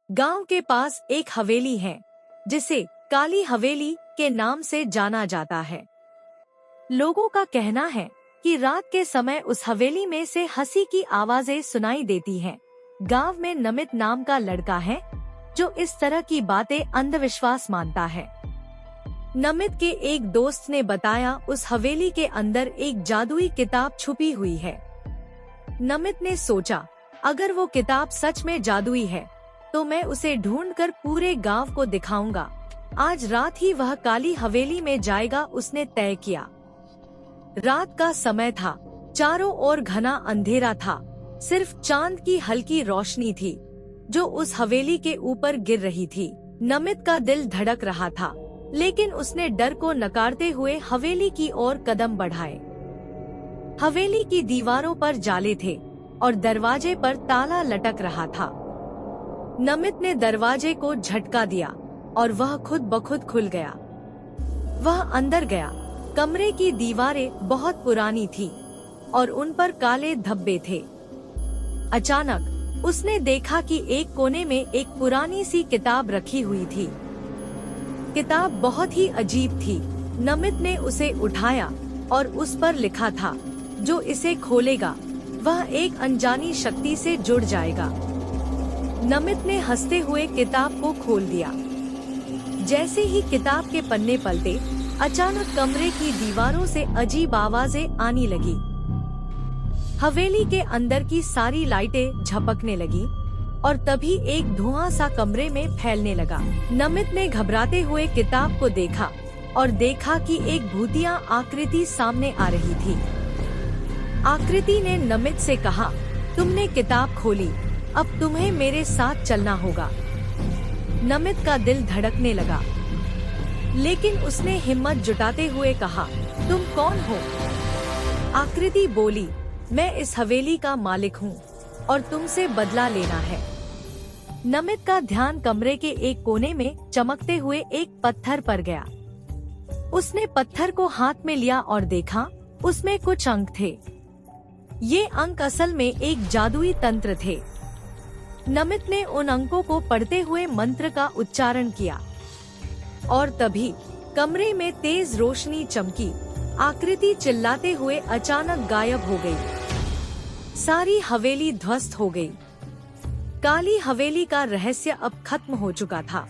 गांव के पास एक हवेली है जिसे काली हवेली के नाम से जाना जाता है। लोगों का कहना है कि रात के समय उस हवेली में से हंसी की आवाजें सुनाई देती हैं। गांव में नमित नाम का लड़का है जो इस तरह की बातें अंधविश्वास मानता है। नमित के एक दोस्त ने बताया उस हवेली के अंदर एक जादुई किताब छुपी हुई है। नमित ने सोचा अगर वो किताब सच में जादुई है तो मैं उसे ढूंढकर पूरे गांव को दिखाऊंगा। आज रात ही वह काली हवेली में जाएगा, उसने तय किया। रात का समय था, चारों ओर घना अंधेरा था, सिर्फ चांद की हल्की रोशनी थी जो उस हवेली के ऊपर गिर रही थी। नमित का दिल धड़क रहा था, लेकिन उसने डर को नकारते हुए हवेली की ओर कदम बढ़ाए। हवेली की दीवारों पर जाले थे और दरवाजे पर ताला लटक रहा था। नमित ने दरवाजे को झटका दिया और वह खुद ब खुद खुल गया। वह अंदर गया। कमरे की दीवारें बहुत पुरानी थी और उन पर काले धब्बे थे। अचानक उसने देखा कि एक कोने में एक पुरानी सी किताब रखी हुई थी। किताब बहुत ही अजीब थी। नमित ने उसे उठाया और उस पर लिखा था, जो इसे खोलेगा वह एक अनजानी शक्ति से जुड़ जाएगा। नमित ने हंसते हुए किताब को खोल दिया। जैसे ही किताब के पन्ने पलटे, अचानक कमरे की दीवारों से अजीब आवाजें आने लगी। हवेली के अंदर की सारी लाइटें झपकने लगी और तभी एक धुआं सा कमरे में फैलने लगा। नमित ने घबराते हुए किताब को देखा और देखा कि एक भूतिया आकृति सामने आ रही थी। आकृति ने नमित से कहा, तुमने किताब खोली, अब तुम्हें मेरे साथ चलना होगा। नमित का दिल धड़कने लगा, लेकिन उसने हिम्मत जुटाते हुए कहा, तुम कौन हो? आकृति बोली, मैं इस हवेली का मालिक हूँ और तुमसे बदला लेना है। नमित का ध्यान कमरे के एक कोने में चमकते हुए एक पत्थर पर गया। उसने पत्थर को हाथ में लिया और देखा, उसमें कुछ अंक थे। ये अंक असल में एक जादुई तंत्र थे। नमित ने उन अंकों को पढ़ते हुए मंत्र का उच्चारण किया और तभी कमरे में तेज रोशनी चमकी। आकृति चिल्लाते हुए अचानक गायब हो गई। सारी हवेली ध्वस्त हो गई। काली हवेली का रहस्य अब खत्म हो चुका था।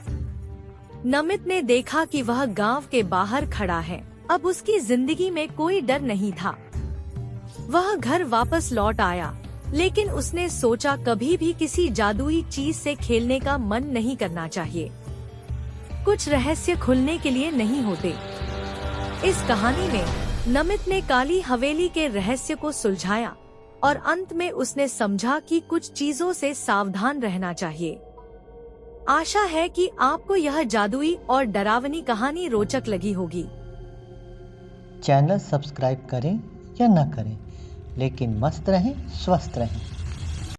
नमित ने देखा कि वह गांव के बाहर खड़ा है। अब उसकी जिंदगी में कोई डर नहीं था। वह घर वापस लौट आया, लेकिन उसने सोचा कभी भी किसी जादुई चीज से खेलने का मन नहीं करना चाहिए। कुछ रहस्य खुलने के लिए नहीं होते। इस कहानी में नमित ने काली हवेली के रहस्य को सुलझाया और अंत में उसने समझा कि कुछ चीजों से सावधान रहना चाहिए। आशा है कि आपको यह जादुई और डरावनी कहानी रोचक लगी होगी। चैनल सब्सक्राइब करें या न करें, लेकिन मस्त रहें, स्वस्थ रहें।